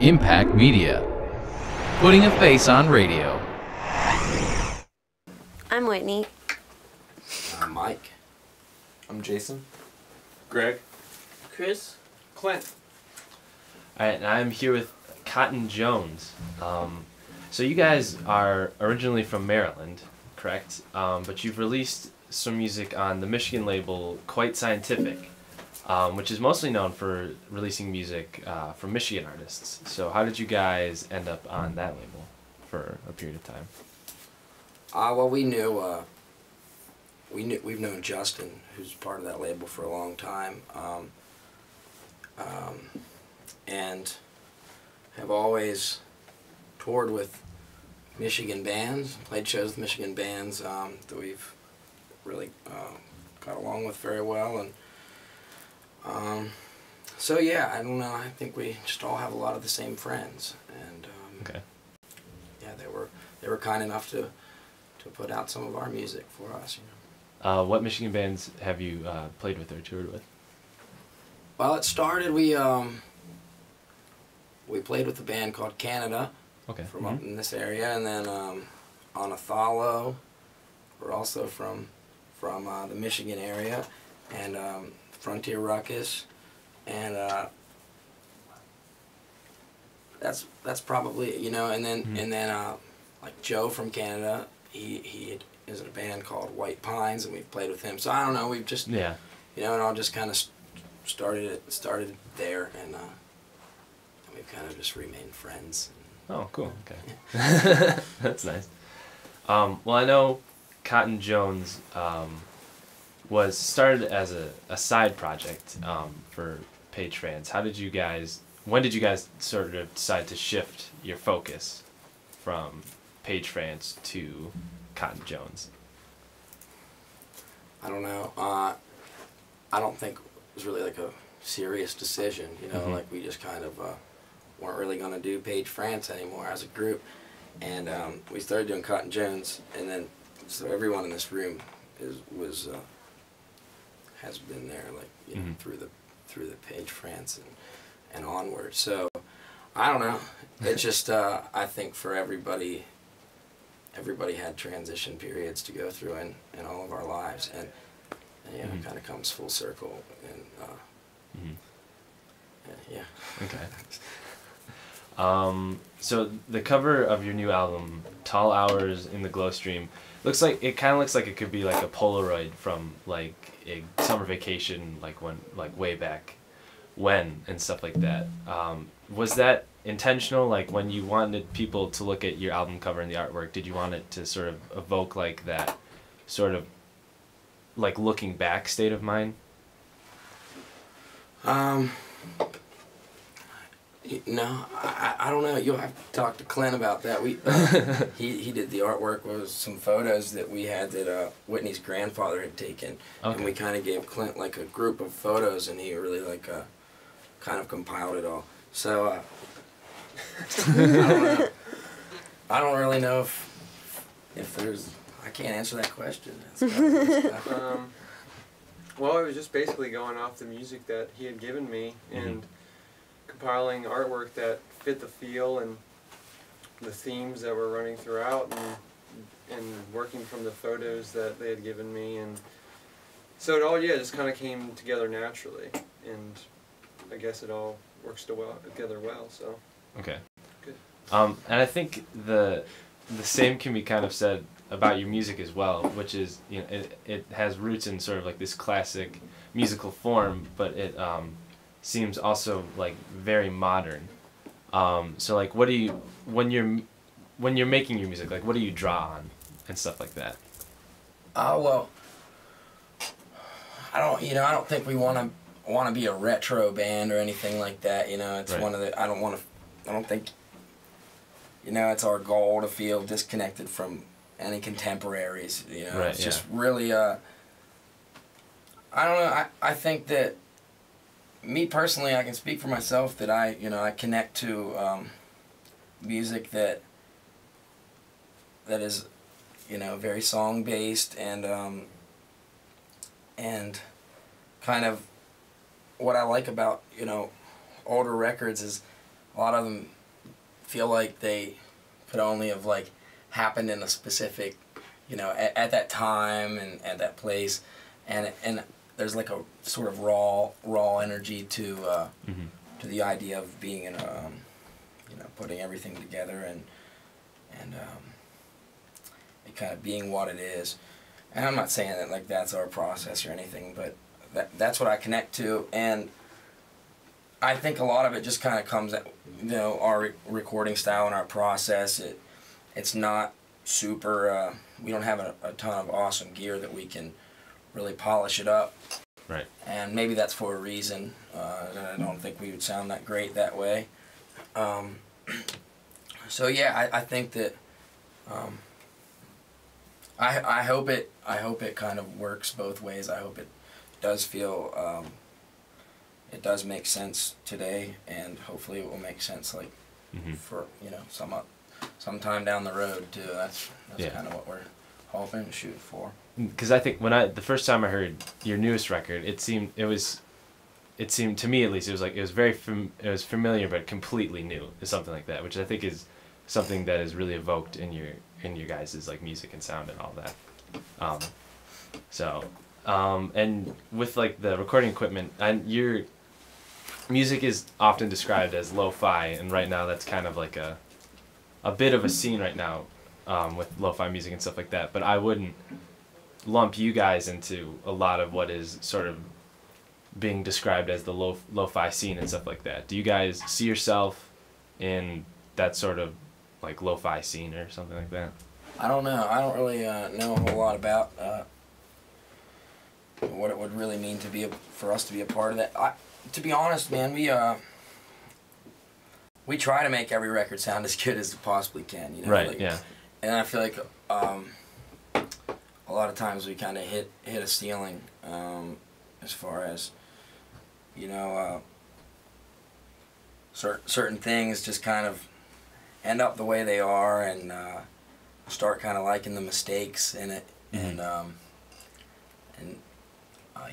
Impact Media. Putting a face on radio. I'm Whitney. I'm Mike. I'm Jason. Greg. Chris. Clint. Alright, and I'm here with Cotton Jones. So you guys are originally from Maryland, correct? But you've released some music on the Michigan label Quite Scientific, which is mostly known for releasing music from Michigan artists. So how did you guys end up on that label for a period of time? Well, we've known Justin, who's part of that label, for a long time, and have always toured with Michigan bands, played shows with Michigan bands that we've really got along with very well, and so yeah, I don't know. I think we just all have a lot of the same friends, and Okay. yeah, they were kind enough to put out some of our music for us, you know. What Michigan bands have you played with or toured with? Well, it started, we played with a band called Canada, Okay. from up in this area, and then on Othello, we're also from the Michigan area, and Frontier Ruckus, and that's probably, you know, and then like Joe from Canada, he is in a band called White Pines, and we've played with him. So I don't know, we've just, Yeah. you know, it all just kind of started there, and we've kind of just remained friends. Oh, cool. Okay. That's nice. Well, I know Cotton Jones was started as a side project for Page France. When did you guys sort of decide to shift your focus from Page France to Cotton Jones? I don't know. I don't think it was really like a serious decision, you know, like we just kind of weren't really going to do Page France anymore as a group, and we started doing Cotton Jones, and then so everyone in this room has been there, like, you know, through the Page France and onward. So I don't know. It just I think for everybody had transition periods to go through in all of our lives, and you know, it kind of comes full circle, and yeah. Okay. So the cover of your new album, Tall Hours in the Glow Stream, it kind of looks like it could be like a Polaroid from like a summer vacation, like way back when and stuff like that. Was that intentional? Like when you wanted people to look at your album cover and the artwork, did you want it to sort of evoke like that sort of like looking back state of mind? No, I don't know. You'll have to talk to Clint about that. He did the artwork with some photos that we had that Whitney's grandfather had taken, and we kind of gave Clint like a group of photos, and he really like kind of compiled it all. So I don't know. I don't really know if there's. I can't answer that question. Well, I was just basically going off the music that he had given me and compiling artwork that fit the feel and the themes that were running throughout, and working from the photos that they had given me, and so it all just kind of came together naturally, and I guess it all works together well. So Okay. good. And I think the same can be kind of said about your music as well, which is, you know, it has roots in sort of like this classic musical form, but it seems also like very modern. So like, what do you when you're making your music, like what do you draw on and stuff like that? Well, I don't think we want to be a retro band or anything like that. You know, it's Right. one of the. I don't think. You know, it's our goal to feel disconnected from any contemporaries. You know, Right, it's just really. I don't know. I think that. Me personally, I can speak for myself that I connect to music that is, you know, very song based, and kind of what I like about, you know, older records is a lot of them feel like they could only have like happened in a specific, you know, at that time and at that place, and there's like a sort of raw energy to to the idea of being in a, you know, putting everything together and it kind of being what it is. And I'm not saying that like that's our process or anything, but that's what I connect to, and I think a lot of it just kind of comes at, you know, our recording style and our process. It's not super, we don't have a ton of awesome gear that we can really polish it up. Right. And maybe that's for a reason. I don't think we would sound that great that way. So yeah, I think that I hope it kind of works both ways. I hope it does feel it does make sense today, and hopefully it will make sense like for, you know, sometime down the road too. That's yeah. kind of what we're hoping and shooting for. Because I think the first time I heard your newest record, it seemed to me at least it was very familiar but completely new, or something like that, which I think is something that is really evoked in your guys' like music and sound and all that. And with like the recording equipment, and your music is often described as lo-fi, and right now that's kind of like a bit of a scene right now with lo-fi music and stuff like that, but I wouldn't lump you guys into a lot of what is sort of being described as the lo-fi scene and stuff like that. Do you guys see yourself in that sort of like lo-fi scene or something like that? I don't know. I don't really know a whole lot about what it would really mean for us to be a part of that. To be honest, man, we try to make every record sound as good as it possibly can. You know? Right. Like, yeah. And I feel like a lot of times we kind of hit a ceiling as far as, you know, certain things just kind of end up the way they are, and start kind of liking the mistakes in it, and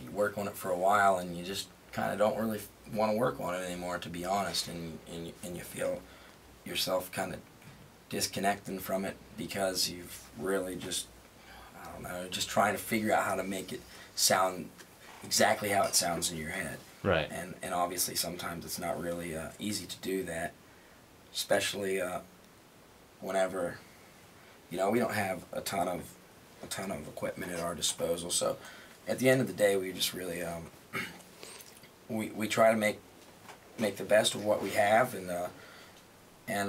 you work on it for a while, and you just kind of don't really want to work on it anymore, to be honest, and you feel yourself kind of disconnecting from it because you've really just, I don't know, just trying to figure out how to make it sound exactly how it sounds in your head. Right. And obviously sometimes it's not really easy to do that, especially whenever, you know, we don't have a ton of equipment at our disposal. So at the end of the day, we just really we try to make the best of what we have, and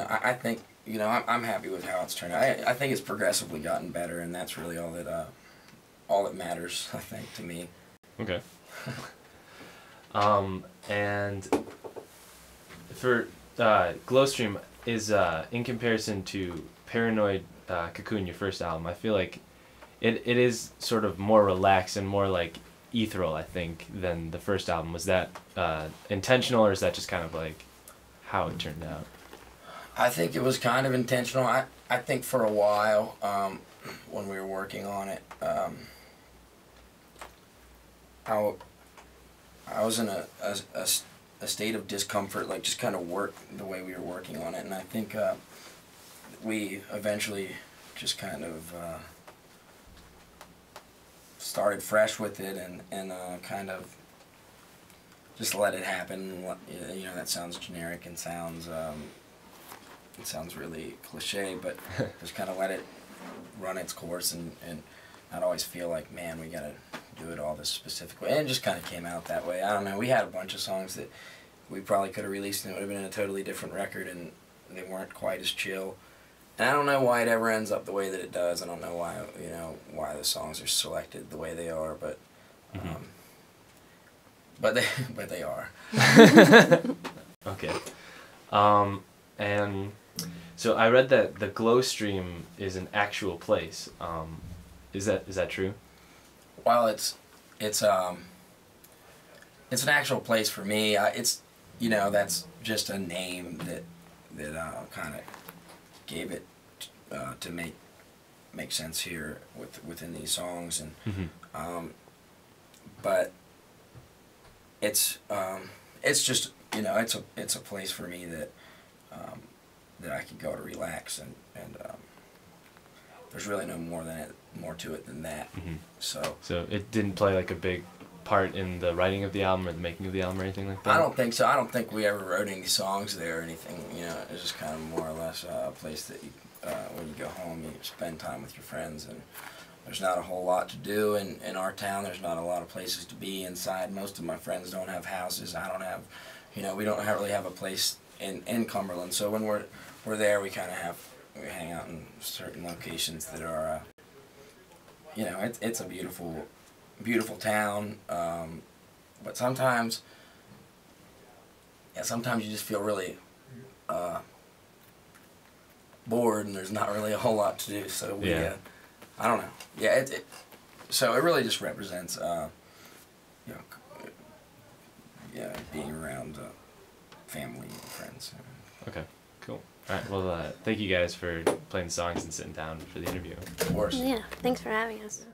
I think, you know, I'm happy with how it's turned out. I think it's progressively gotten better, and that's really all that matters, I think, to me. Okay. And for Glowstream is in comparison to Paranoid Cocoon, your first album, I feel like it is sort of more relaxed and more like ethereal, I think, than the first album. Was that intentional, or is that just kind of like how it turned out? I think it was kind of intentional. I think for a while, when we were working on it, I was in a state of discomfort, like just kind of the way we were working on it, and I think we eventually just kind of started fresh with it, and kind of just let it happen. You know, that sounds generic and sounds it sounds really cliche, but just kind of let it run its course, and not always feel like, man, we gotta do it all this specific way. And it just kind of came out that way. I don't know. We had a bunch of songs that we probably could have released, and it would have been a totally different record, and they weren't quite as chill. And I don't know why it ever ends up the way that it does. I don't know why, you know, why the songs are selected the way they are, but they are. Okay. And so I read that the Glowstream is an actual place. Is that true? Well, it's an actual place for me. It's, you know, that's just a name that kind of gave it to make sense here within these songs, and but it's just, you know, it's a place for me that that I could go to relax, and there's really no more to it than that. Mm-hmm. So it didn't play like a big part in the writing of the album or the making of the album or anything like that? I don't think so. I don't think we ever wrote any songs there or anything. You know, it's just kind of more or less a place that you, when you go home, you spend time with your friends, and there's not a whole lot to do in our town. There's not a lot of places to be inside. Most of my friends don't have houses. I don't have, you know, we don't really have a place in Cumberland. So when we're there, we kind of we hang out in certain locations that are, you know, it's a beautiful town. But sometimes you just feel really bored, and there's not really a whole lot to do. So we, I don't know. Yeah, so it really just represents, you know, being around family and friends. Okay, cool. All right, well, thank you guys for playing the songs and sitting down for the interview. Of course. Yeah, thanks for having us.